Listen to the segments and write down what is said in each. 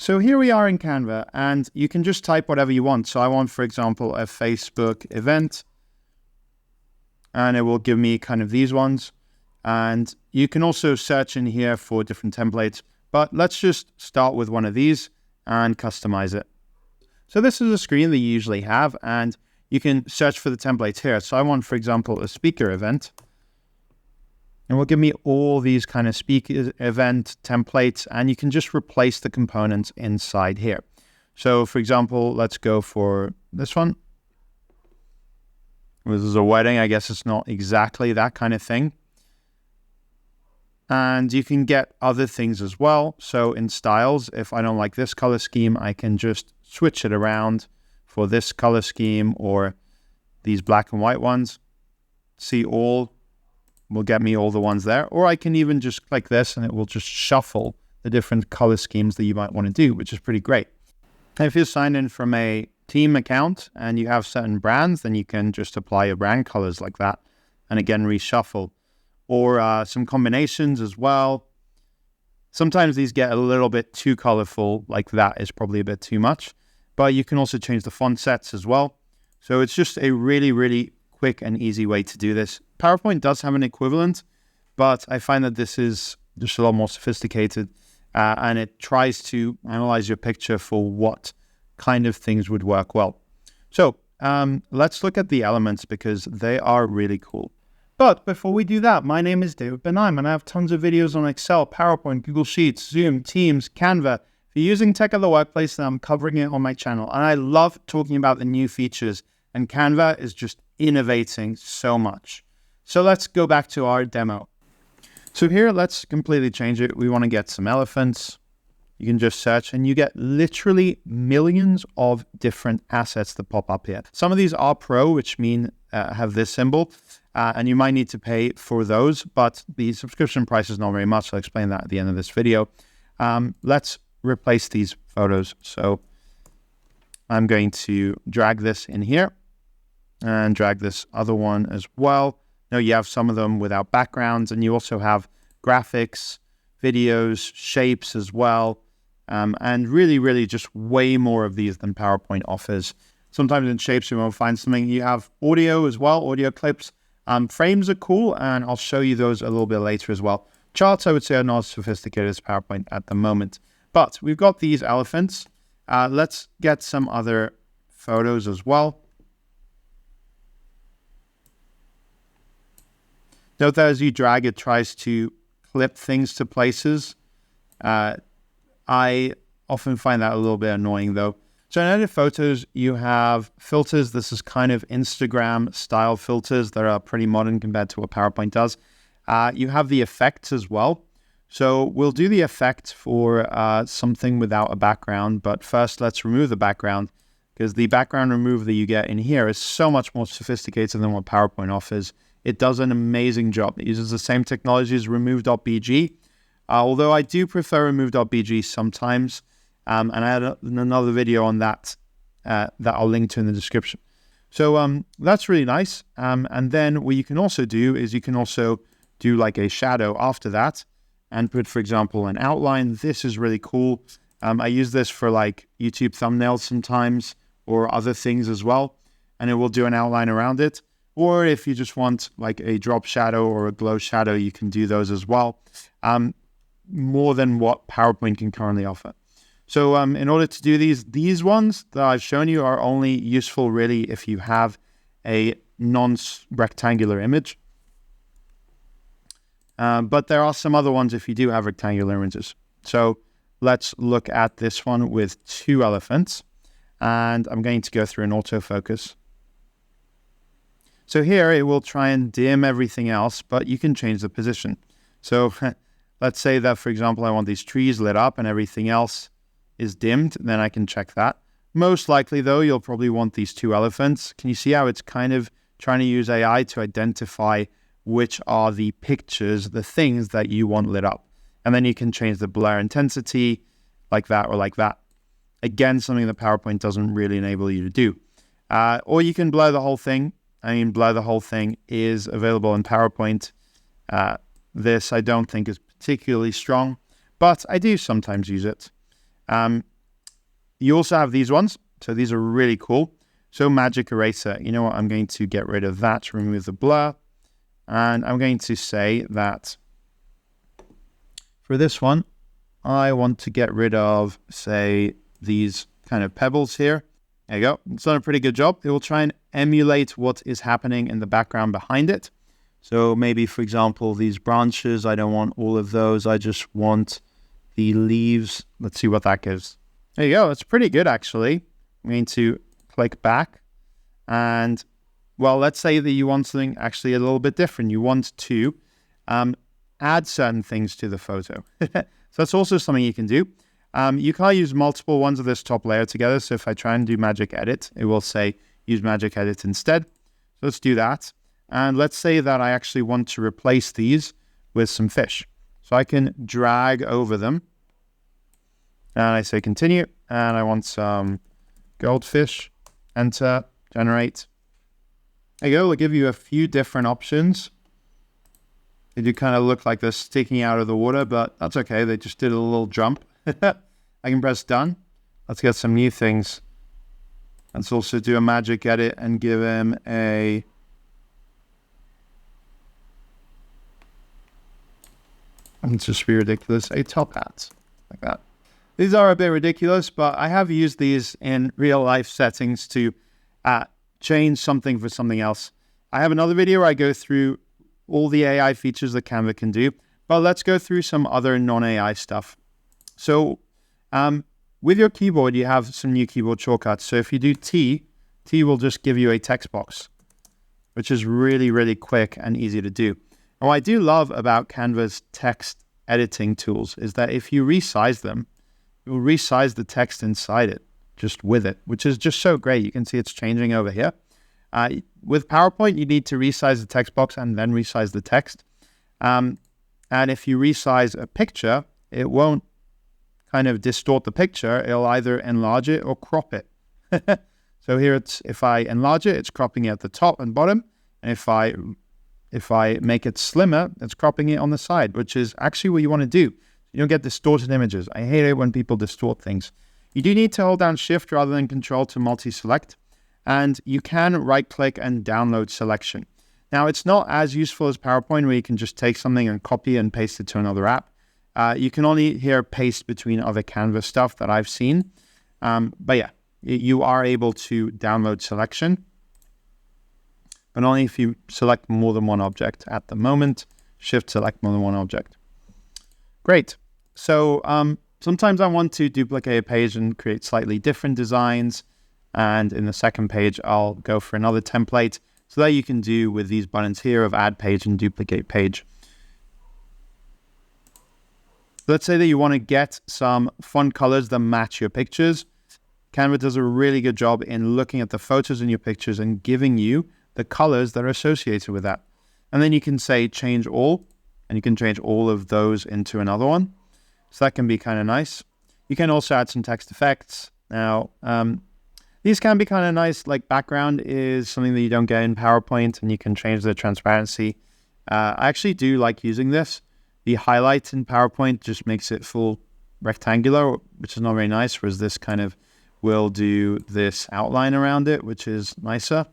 So here we are in Canva, and you can just type whatever you want. So I want, for example, a Facebook event, and it will give me kind of these ones. And you can also search in here for different templates, but let's just start with one of these and customize it. So this is a screen that you usually have, and you can search for the templates here. So I want, for example, a speaker event, and will give me all these kind of speaker event templates, and you can just replace the components inside here. So for example, let's go for this one. This is a wedding. I guess it's not exactly that kind of thing. And you can get other things as well. So in styles, if I don't like this color scheme, I can just switch it around for this color scheme or these black and white ones. See all will get me all the ones there. Or I can even just click this and it will just shuffle the different color schemes that you might want to do, which is pretty great. And if you're signed in from a team account and you have certain brands, then you can just apply your brand colors like that and again reshuffle. Or some combinations as well. Sometimes these get a little bit too colorful, like that is probably a bit too much. But you can also change the font sets as well. So it's just a really, really quick and easy way to do this. PowerPoint does have an equivalent, but I find that this is just a lot more sophisticated and it tries to analyze your picture for what kind of things would work well. So let's look at the elements because they are really cool. But before we do that, my name is David Benheim and I have tons of videos on Excel, PowerPoint, Google Sheets, Zoom, Teams, Canva. If you're using tech at the workplace, then I'm covering it on my channel. And I love talking about the new features, and Canva is just innovating so much. So let's go back to our demo. So here, let's completely change it. We want to get some elephants. You can just search and you get literally millions of different assets that pop up here. Some of these are pro, which mean have this symbol. And you might need to pay for those, but the subscription price is not very much. I'll explain that at the end of this video. Let's replace these photos. So I'm going to drag this in here and drag this other one as well. Now you have some of them without backgrounds, and you also have graphics, videos, shapes as well. And really, really just way more of these than PowerPoint offers. Sometimes in shapes, you won't find something. You have audio as well, audio clips. Frames are cool, and I'll show you those a little bit later as well. Charts, I would say, are not as sophisticated as PowerPoint at the moment. But we've got these elephants. Let's get some other photos as well. Note that as you drag, it tries to clip things to places. I often find that a little bit annoying, though. So in edit photos, you have filters. This is kind of Instagram style filters that are pretty modern compared to what PowerPoint does. You have the effects as well. So we'll do the effect for something without a background. But first, let's remove the background because the background removal that you get in here is so much more sophisticated than what PowerPoint offers. It does an amazing job. It uses the same technology as remove.bg. Although I do prefer remove.bg sometimes. And I had another video on that that I'll link to in the description. So that's really nice. And then what you can also do is you can also do like a shadow after that and put, for example, an outline. This is really cool. I use this for like YouTube thumbnails sometimes or other things as well. And it will do an outline around it. Or if you just want like a drop shadow or a glow shadow, you can do those as well. More than what PowerPoint can currently offer. So in order to do these ones that I've shown you are only useful really if you have a non-rectangular image. But there are some other ones if you do have rectangular images. So let's look at this one with 2 elephants. And I'm going to go through an autofocus. So here it will try and dim everything else, but you can change the position. So let's say that, for example, I want these trees lit up and everything else is dimmed, then I can check that. Most likely, though, you'll probably want these 2 elephants. Can you see how it's kind of trying to use AI to identify which are the pictures, the things that you want lit up? And then you can change the blur intensity like that or like that. Again, something that PowerPoint doesn't really enable you to do. Or you can blur the whole thing. I mean, blur the whole thing is available in PowerPoint. This I don't think is particularly strong, but I do sometimes use it. You also have these ones. So these are really cool. So magic eraser, you know what? I'm going to get rid of that, remove the blur. And I'm going to say that for this one, I want to get rid of, say, these kind of pebbles here. There you go. It's done a pretty good job. It will try and emulate what is happening in the background behind it. So maybe, for example, these branches, I don't want all of those. I just want the leaves. Let's see what that gives. There you go. It's pretty good, actually. I'm going to click back. And, well, let's say that you want something actually a little bit different. You want to add certain things to the photo. So that's also something you can do. You can use multiple ones of this top layer together. So if I try and do magic edit, it will say use magic edit instead. So let's do that. And let's say that I actually want to replace these with some fish. So I can drag over them. And I say continue. And I want some goldfish. Enter, generate. There you go. It'll give you a few different options. They do kind of look like they're sticking out of the water, but that's okay. They just did a little jump. I can press done. Let's get some new things. Let's also do a magic edit and give him a... It's just be ridiculous. A top hat, like that. These are a bit ridiculous, but I have used these in real life settings to change something for something else. I have another video where I go through all the AI features that Canva can do, but let's go through some other non-AI stuff. So with your keyboard, you have some new keyboard shortcuts. So if you do T will just give you a text box, which is really, really quick and easy to do. And what I do love about Canva's text editing tools is that if you resize them, it will resize the text inside it, just with it, which is just so great. You can see it's changing over here. With PowerPoint, you need to resize the text box and then resize the text. And if you resize a picture, it won't kind of distort the picture. It'll either enlarge it or crop it. So here it's, if I enlarge it, it's cropping it at the top and bottom. And if I make it slimmer, it's cropping it on the side, which is actually what you want to do. You don't get distorted images. I hate it when people distort things. You do need to hold down Shift rather than Control to multi-select. And you can right-click and download selection. Now, it's not as useful as PowerPoint where you can just take something and copy and paste it to another app. You can only here paste between other Canva stuff that I've seen. But yeah, you are able to download selection, but only if you select more than one object. At the moment, Shift select more than one object. Great. So sometimes I want to duplicate a page and create slightly different designs. And in the second page, I'll go for another template. So that you can do with these buttons here of add page and duplicate page. Let's say that you want to get some font colors that match your pictures. Canva does a really good job in looking at the photos in your pictures and giving you the colors that are associated with that. And then you can say change all, and you can change all of those into another one. So that can be kind of nice. You can also add some text effects. Now, these can be kind of nice, like background is something that you don't get in PowerPoint, and you can change the transparency. I actually do like using this. The highlight in PowerPoint just makes it full rectangular, which is not very nice, whereas this kind of will do this outline around it, which is nicer.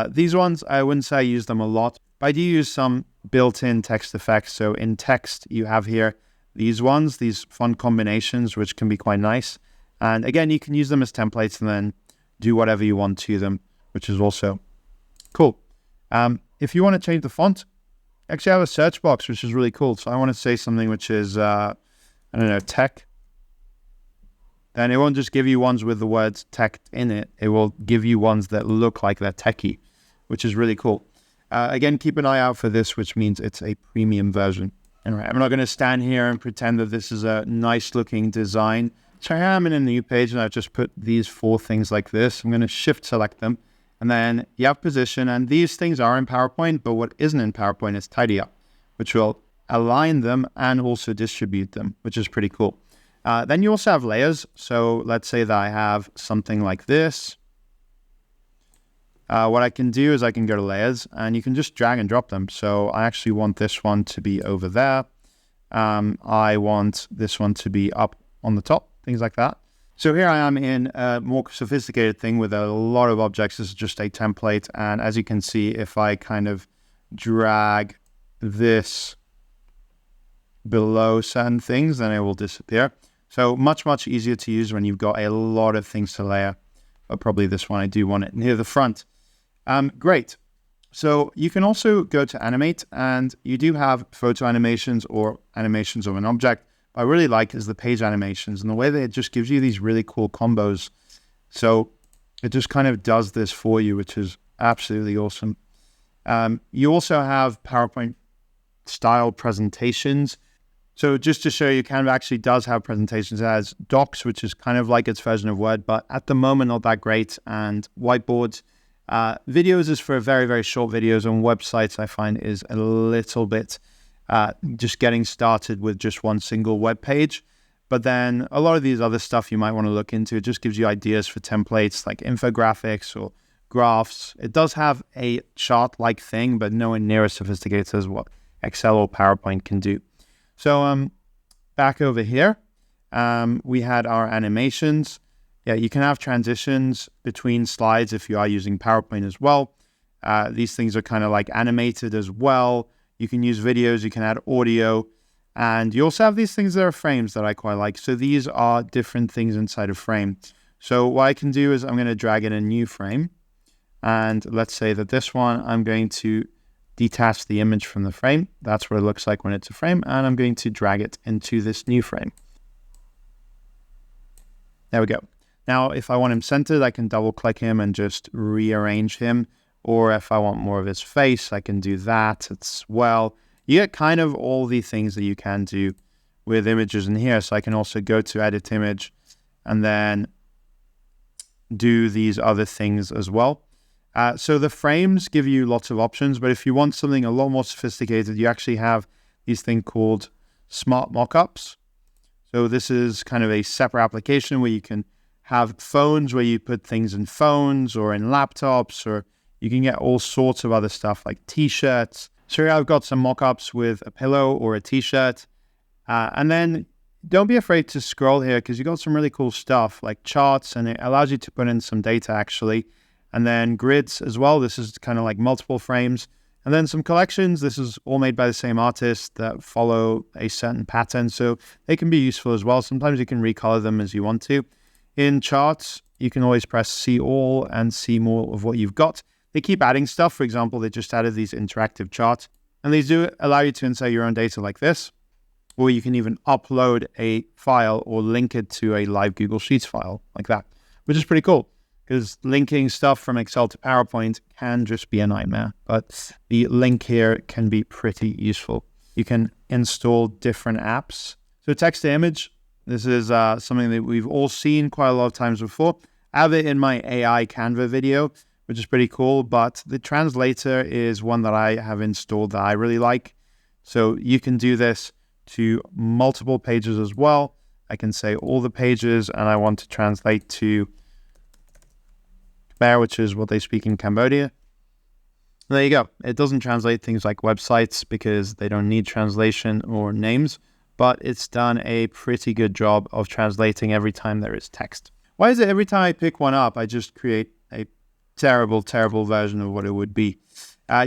These ones, I wouldn't say I use them a lot, but I do use some built-in text effects. So in text, you have here these ones, these font combinations, which can be quite nice. And again, you can use them as templates and then do whatever you want to them, which is also cool. If you want to change the font, actually I have a search box, which is really cool. So I want to say something which is, I don't know, tech. Then it won't just give you ones with the words tech in it. It will give you ones that look like they're techie, which is really cool. Again, keep an eye out for this, which means it's a premium version. Anyway, I'm not going to stand here and pretend that this is a nice looking design. So I am in a new page and I've just put these 4 things like this. I'm going to shift select them and then you have position, and these things are in PowerPoint, but what isn't in PowerPoint is tidy up, which will align them and also distribute them, which is pretty cool. Then you also have layers. So let's say that I have something like this. What I can do is I can go to layers and you can just drag and drop them. So I actually want this one to be over there. I want this one to be up on the top, things like that. So here I am in a more sophisticated thing with a lot of objects. This is just a template. And as you can see, if I kind of drag this below certain things, then it will disappear. So much, much easier to use when you've got a lot of things to layer. But probably this one, I do want it near the front. Great. So you can also go to animate, and you do have photo animations or animations of an object. What I really like is the page animations and the way that it just gives you these really cool combos. So it just kind of does this for you, which is absolutely awesome. You also have PowerPoint style presentations. So just to show you, Canva actually does have presentations. It has docs, which is kind of like its version of Word, but at the moment, not that great. And whiteboards. Videos is for very, very short videos. On websites, I find is a little bit just getting started with just one single web page. But then a lot of these other stuff you might want to look into. It just gives you ideas for templates like infographics or graphs. It does have a chart-like thing, but nowhere near as sophisticated as what Excel or PowerPoint can do. So back over here, we had our animations. Yeah, you can have transitions between slides if you are using PowerPoint as well. These things are kind of like animated as well. You can use videos, you can add audio, and you also have these things that are frames that I quite like. So these are different things inside a frame. So what I can do is I'm going to drag in a new frame. And let's say that this one, I'm going to detach the image from the frame. That's what it looks like when it's a frame. And I'm going to drag it into this new frame. There we go. Now, if I want him centered, I can double click him and just rearrange him. Or if I want more of his face, I can do that as well. You get kind of all the things that you can do with images in here. So I can also go to edit image and then do these other things as well. So the frames give you lots of options, but if you want something a lot more sophisticated, you actually have these things called smart mockups. So this is kind of a separate application where you can have phones where you put things in phones or in laptops, or you can get all sorts of other stuff like t-shirts. So here I've got some mockups with a pillow or a t-shirt. And then don't be afraid to scroll here because you got some really cool stuff like charts, and it allows you to put in some data actually. And then grids as well. This is kind of like multiple frames. And then some collections. This is all made by the same artist that follow a certain pattern. So they can be useful as well. Sometimes you can recolor them as you want to. In charts, you can always press see all and see more of what you've got. They keep adding stuff. For example, they just added these interactive charts. And these do allow you to insert your own data like this. Or you can even upload a file or link it to a live Google Sheets file like that, which is pretty cool. Because linking stuff from Excel to PowerPoint can just be a nightmare. But the link here can be pretty useful. You can install different apps. So text to image, this is something that we've all seen quite a lot of times before. I have it in my AI Canva video, which is pretty cool. But the translator is one that I have installed that I really like. So you can do this to multiple pages as well. I can say all the pages, and I want to translate to Khmer, which is what they speak in Cambodia. There you go. It doesn't translate things like websites because they don't need translation or names, but it's done a pretty good job of translating every time there is text. Why is it every time I pick one up, I just create a terrible, terrible version of what it would be?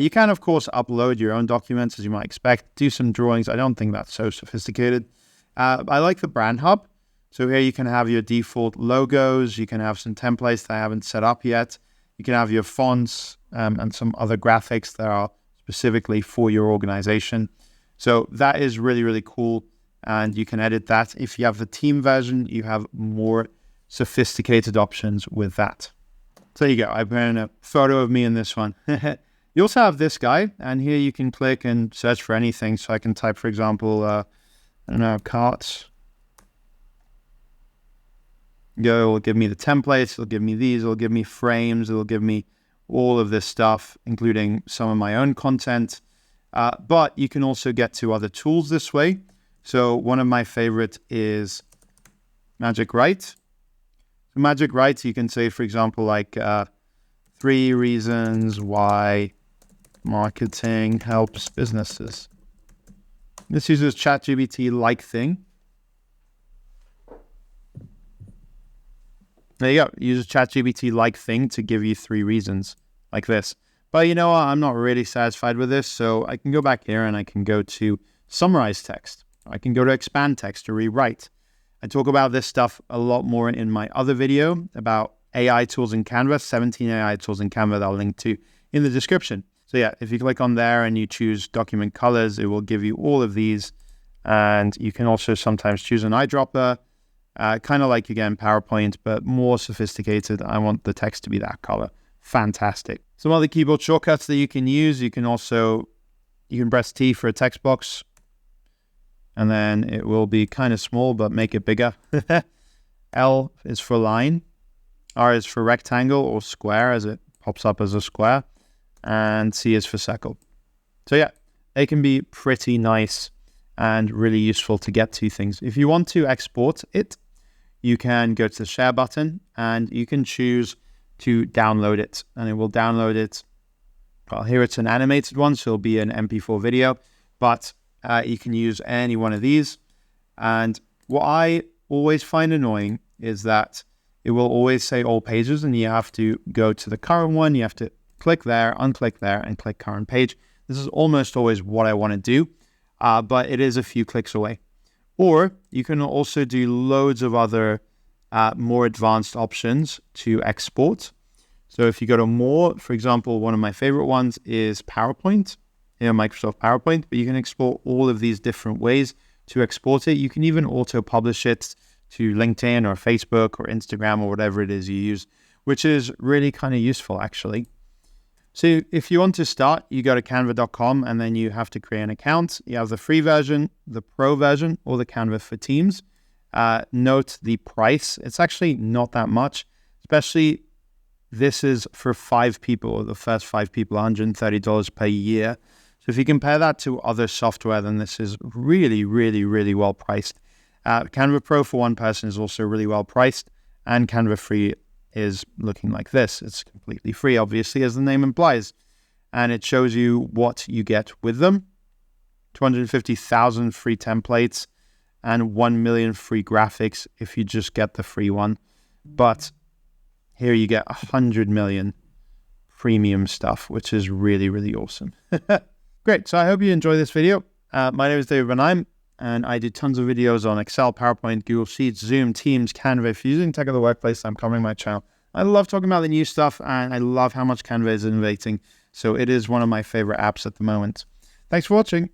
You can, of course, upload your own documents, as you might expect, do some drawings. I don't think that's so sophisticated. I like the brand hub. So here you can have your default logos. You can have some templates that I haven't set up yet. You can have your fonts and some other graphics that are specifically for your organization. So that is really, really cool. And you can edit that. If you have the team version, you have more sophisticated options with that. So there you go. I put in a photo of me in this one. You also have this guy. And here you can click and search for anything. So I can type, for example, I don't know, carts. It'll give me the templates, it'll give me these, it'll give me frames, it'll give me all of this stuff, including some of my own content. But you can also get to other tools this way. So one of my favorite is Magic Write. So Magic Write, you can say, for example, like 3 reasons why marketing helps businesses. This uses ChatGPT-like thing. There you go. Use a ChatGPT-like thing to give you 3 reasons like this. But you know what? I'm not really satisfied with this. So I can go back here and I can go to summarize text. I can go to expand text to rewrite. I talk about this stuff a lot more in my other video about AI tools in Canva, 17 AI tools in Canva that I'll link to in the description. So yeah, if you click on there and you choose document colors, it will give you all of these. And you can also sometimes choose an eyedropper. Kind of like, again, PowerPoint, but more sophisticated. I want the text to be that color. Fantastic. Some other keyboard shortcuts that you can use. You can press T for a text box, and then it will be kind of small, but make it bigger. L is for line. R is for rectangle or square, as it pops up as a square. And C is for circle. So yeah, they can be pretty nice and really useful to get to things. If you want to export it, you can go to the share button and you can choose to download it, and it will download it. Well, here it's an animated one, so it'll be an MP4 video, but you can use any one of these. And what I always find annoying is that it will always say all pages, and you have to go to the current one. You have to click there, unclick there, and click current page. This is almost always what I want to do, but it is a few clicks away. Or you can also do loads of other more advanced options to export. So if you go to more, for example, one of my favorite ones is PowerPoint, Microsoft PowerPoint, but you can export all of these different ways to export it. You can even auto-publish it to LinkedIn or Facebook or Instagram or whatever it is you use, which is really kind of useful, actually. So if you want to start, you go to canva.com and then you have to create an account. You have the free version, the pro version, or the Canva for Teams. Note the price. It's actually not that much, especially this is for 5 people, or the first 5 people, $130 per year. So if you compare that to other software, then this is really, really, really well priced. Canva Pro for one person is also really well priced, and Canva Free is looking like this. It's completely free, obviously, as the name implies. And it shows you what you get with them. 250,000 free templates and 1 million free graphics if you just get the free one. But here you get 100 million premium stuff, which is really, really awesome. Great. So I hope you enjoy this video. My name is David Van, and I do tons of videos on Excel, PowerPoint, Google Sheets, Zoom, Teams, Canva. If you're using tech of the workplace, I'm covering my channel. I love talking about the new stuff, and I love how much Canva is innovating. So it is one of my favorite apps at the moment. Thanks for watching.